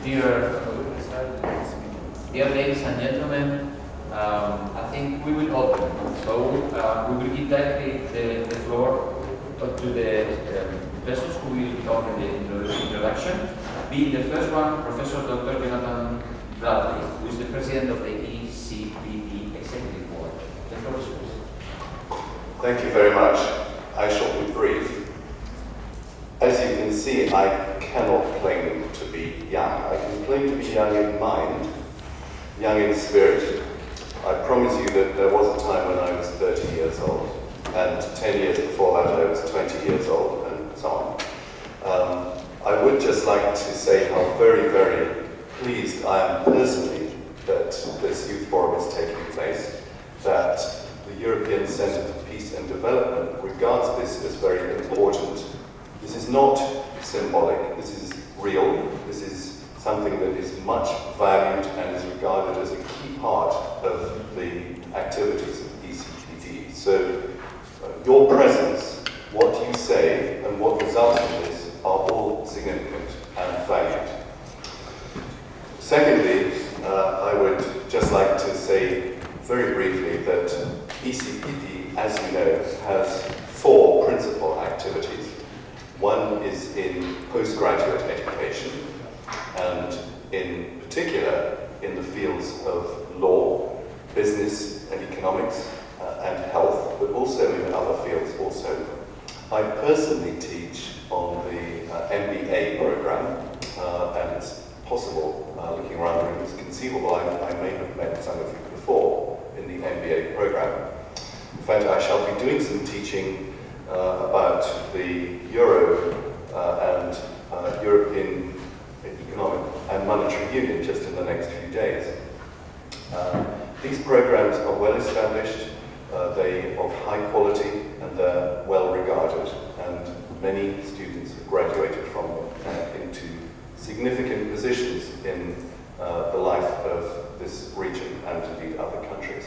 Dear ladies and gentlemen, I think we will open. So we will give directly the floor to the persons who will talk in the introduction. Being the first one, Professor Dr. Jonathan Bradley, who is the president of the ECPD Executive Board. The floor is yours. Thank you very much. I shall be brief. As you can see, I cannot claim to be young. I can claim to be young in mind, young in spirit. I promise you that there was a time when I was 30 years old, and 10 years before that I was 20 years old, and so on. I would just like to say how very, very pleased I am personally that this Youth Forum is taking place, that the European Centre for Peace and Development regards this as very important. This is not symbolic, this is real, this is something that is much valued and is regarded as a key part of the activities of ECPD. So your presence, what you say, and what results in this are all significant and valued. Secondly, I would just like to say very briefly that ECPD, as you know, has 4 principal activities. One is in postgraduate education, and in particular in the fields of law, business and economics, and health, but also in other fields also. I personally teach on the MBA program, and it's possible, looking around the room, it's conceivable I may have met some of you before in the MBA program. In fact, I shall be doing some teaching about the Euro and European Economic and Monetary Union just in the next few days. These programs are well established, they are of high quality, and they're well regarded, and many students have graduated from them into significant positions in the life of this region and indeed other countries.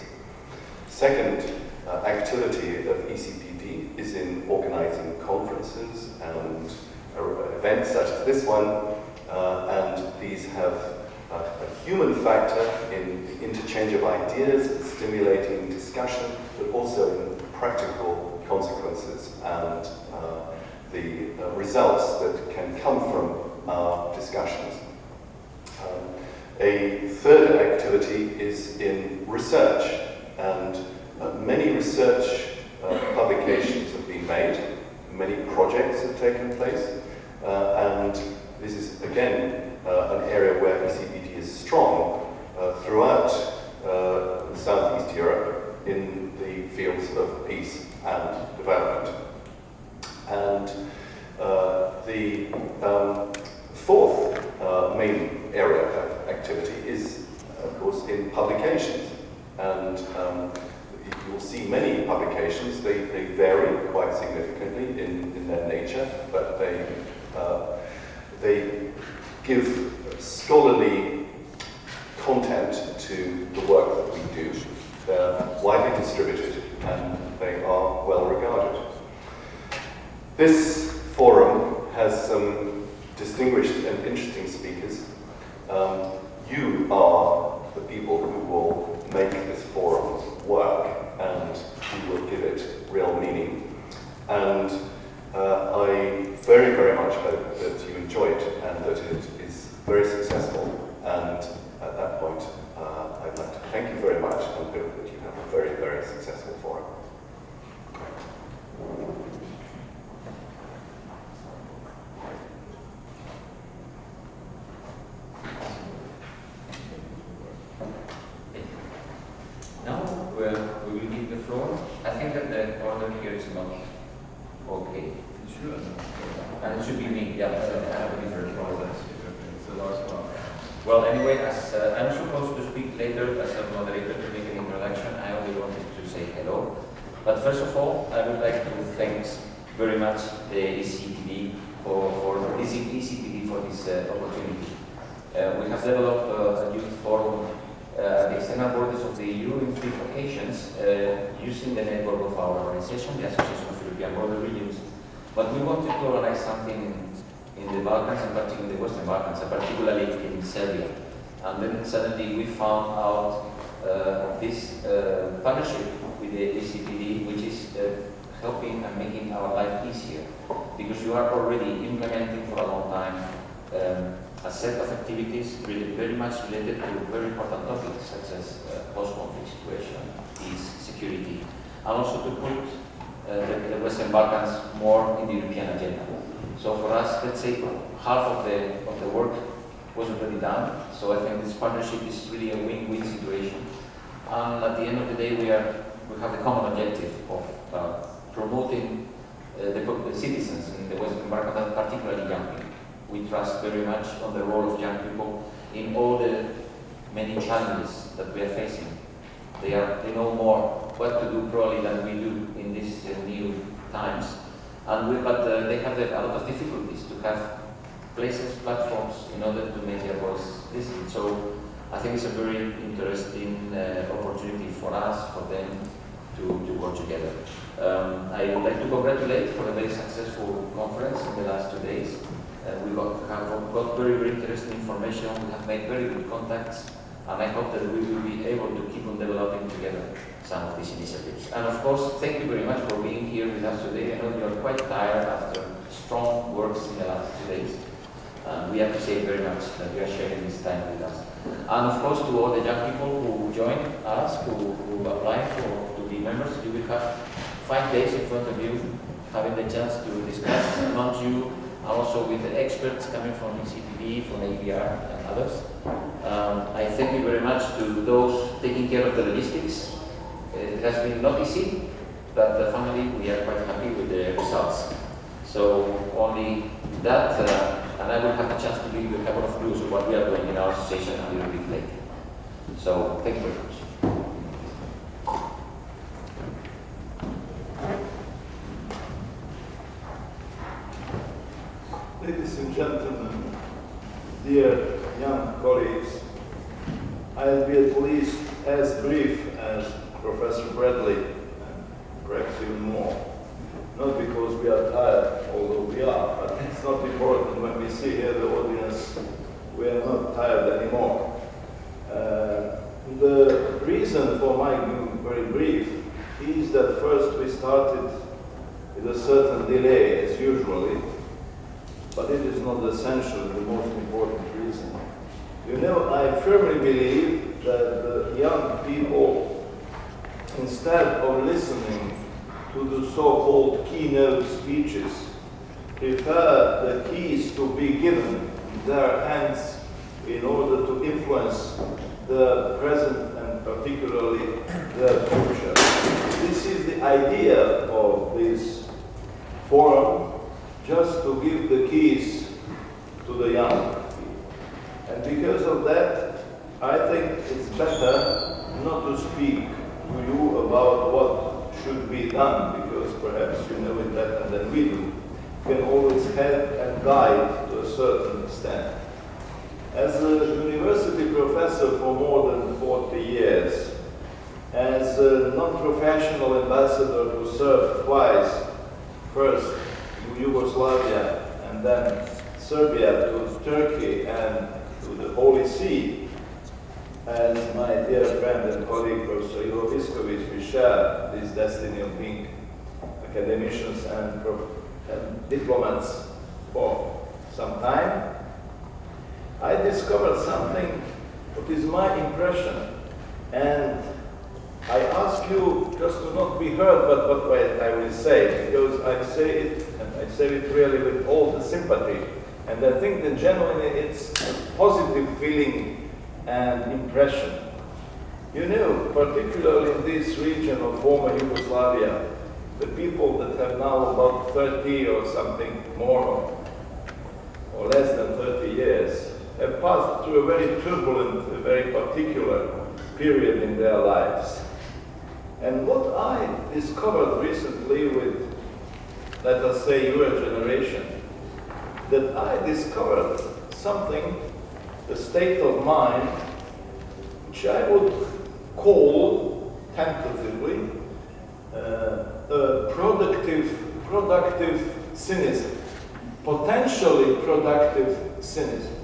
Second activity of ECPD is in organizing conferences and events such as this one, and these have a human factor in the interchange of ideas, stimulating discussion, but also in practical consequences and the results that can come from our discussions. A third activity is in research, and many research publications have been made, many projects have taken place, and this is again an area where ECPD is strong throughout Southeast Europe in the fields of peace and development. And the fourth main area of activity is, of course, in publications. And you will see many publications. They vary quite significantly in their nature, but they give scholarly content to the work that we do. They're widely distributed and they are well regarded. This forum has some distinguished and interesting speakers. You are the people who will make this forum work, and who will give it real meaning. And I very, very much hope that you enjoy it and that it is very successful. And at that point, I'd like to thank you very much and hope that you have a very, very successful forum. Now we will give the floor. I think that the order here is not okay. It should. And it should be me, yeah. So I have a different order. It's the last one. Well, anyway, as I'm supposed to speak later as a moderator to make an introduction, I only wanted to say hello. But first of all, I would like to thank very much the ECPD for this opportunity. We have developed a youth forum at the external borders of the EU in 3 occasions using the network of our organization, the Association of European Border Regions. But we wanted to organize something in the Balkans, and particularly in the Western Balkans, and particularly in Serbia. And then suddenly we found out this partnership with the ACPD, which is helping and making our life easier, because you are already implementing for a long time a set of activities really very much related to very important topics such as post-conflict situation, peace, security, and also to put the Western Balkans more in the European agenda. So for us, let's say half of the work was already done. So I think this partnership is really a win-win situation. And at the end of the day, we have the common objective of promoting the citizens in the Western Balkans, and particularly young people. We trust very much on the role of young people in all the many challenges that we are facing. They know more what to do probably than we do in these new times. But they have a lot of difficulties to have places, platforms in order to make their voice listened. So I think it's a very interesting opportunity for us, for them to work together. I would like to congratulate for a very successful conference in the last 2 days. We have got very, very interesting information. We have made very good contacts, and I hope that we will be able to keep on developing together some of these initiatives. And of course, thank you very much for being here with us today. I know you are quite tired after strong works in the last 2 days. We appreciate very much that you are sharing this time with us. And of course, to all the young people who joined us, who applied to be members, you will have 5 days in front of you, having the chance to discuss amongst you, and also with the experts coming from ECPD, from AEBR, and others. I thank you very much to those taking care of the logistics. It has been not easy, but finally we are quite happy with the results. So only that, and I will have a chance to give you a couple of clues of what we are doing in our association a little bit later. So thank you very much. Ladies and gentlemen, dear young colleagues, I'll be at least as brief as Professor Bradley, and perhaps even more. Not because we are tired, although we are, but it's not important. When we see here the audience, we are not tired anymore. The reason for my being very brief is that first we started with a certain delay, as usually, but it is not essentially the most important reason. You know, I firmly believe that the young people, instead of listening to the so-called keynote speeches, prefer the keys to be given in their hands in order to influence the present and particularly their future. This is the idea of this forum, just to give the keys to the young. And because of that, I think it's better not to speak to you about what should be done, because perhaps you know it better than we do. You can always help and guide to a certain extent. As a university professor for more than 40 years, as a non-professional ambassador who served twice, first to Yugoslavia and then Serbia to Turkey and to the Holy See, as my dear friend and colleague Professor Ivo Viskovic, we share this destiny of being academicians and diplomats for some time. I discovered something that is my impression, and I ask you just to not be hurt by what I will say, because I say it, and I say it really with all the sympathy, and I think that genuinely it's a positive feeling and impression. You know, particularly in this region of former Yugoslavia, the people that have now about 30 or something more or less than 30 years have passed through a very turbulent, a very particular period in their lives. And what I discovered recently with, let us say, your generation, that I discovered something, a state of mind, which I would call tentatively a productive cynicism. potentially productive cynicism.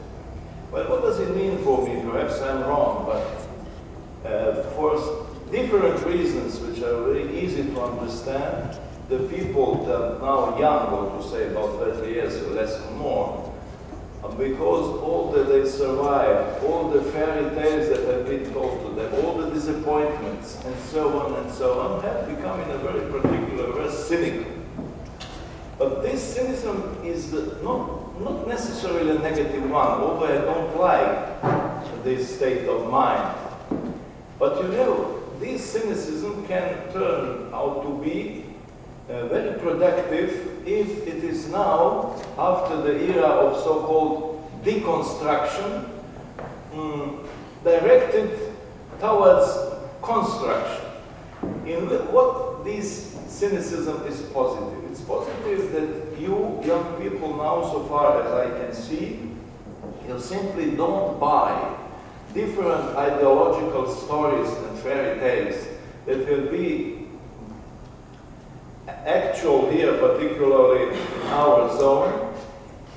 Well, what does it mean for me? Perhaps I'm wrong, but for different reasons which are very easy to understand, the people that are now young, or to say about 30 years or less or more, because all that they survived, all the fairy tales that have been told to them, all the disappointments, and so on, have become in a very particular way cynical. But this cynicism is not necessarily a negative one, although I don't like this state of mind. But you know, this cynicism can turn out to be very productive if it is now, after the era of so-called deconstruction, directed towards construction. In what this cynicism is positive? It's positive that you young people now, so far as I can see, you simply don't buy different ideological stories and fairy tales that will be actual here, particularly in our zone.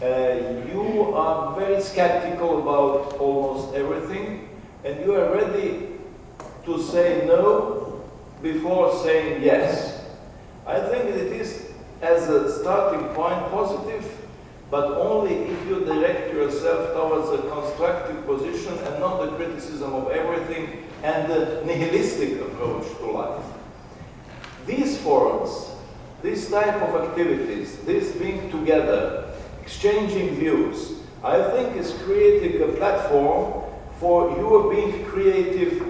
You are very skeptical about almost everything, and you are ready to say no before saying yes. I think it is, as a starting point, positive, but only if you direct yourself towards a constructive position and not the criticism of everything and the nihilistic approach to life. These forums, this type of activities, this being together, exchanging views, I think is creating a platform for you being creative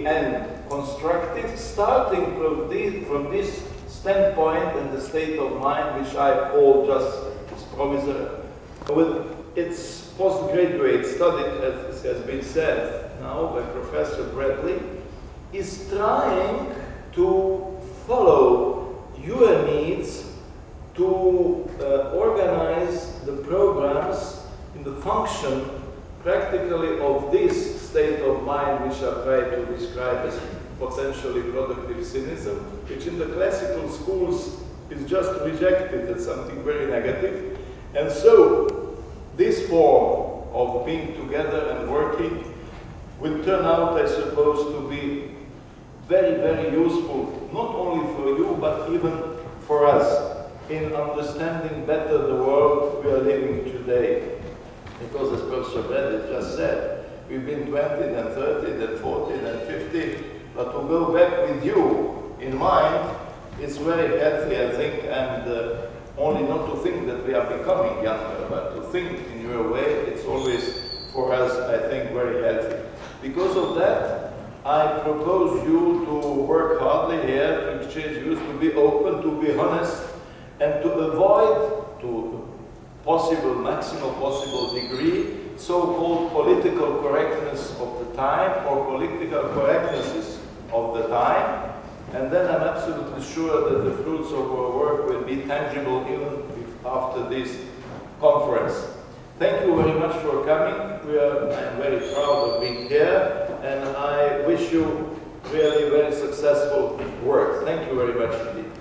and constructive, starting from this standpoint and the state of mind which I call just provisory. With its postgraduate study, as has been said now by Professor Bradley, is trying to follow your needs to organize the programs in the function practically of this state of mind which I try to describe as potentially productive cynicism, which in the classical schools is just rejected as something very negative. And so this form of being together and working will turn out, I suppose, to be very, very useful, not only for you, but even for us in understanding better the world we are living today. Because as Professor Bennett just said, we've been 20, then 30, then 40, then 50, but to go back with you in mind, it's very healthy, I think, and only not to think that we are becoming younger, but to think in your way, it's always, for us, I think, very healthy. Because of that, I propose you to work hardly here, to exchange views, to be open, to be honest, and to avoid, to maximum possible degree, so-called political correctness of the time, or political correctnesses of the time. And then I'm absolutely sure that the fruits of our work will be tangible even after this conference. Thank you very much for coming. I'm very proud of being here, and I wish you really very successful work. Thank you very much indeed.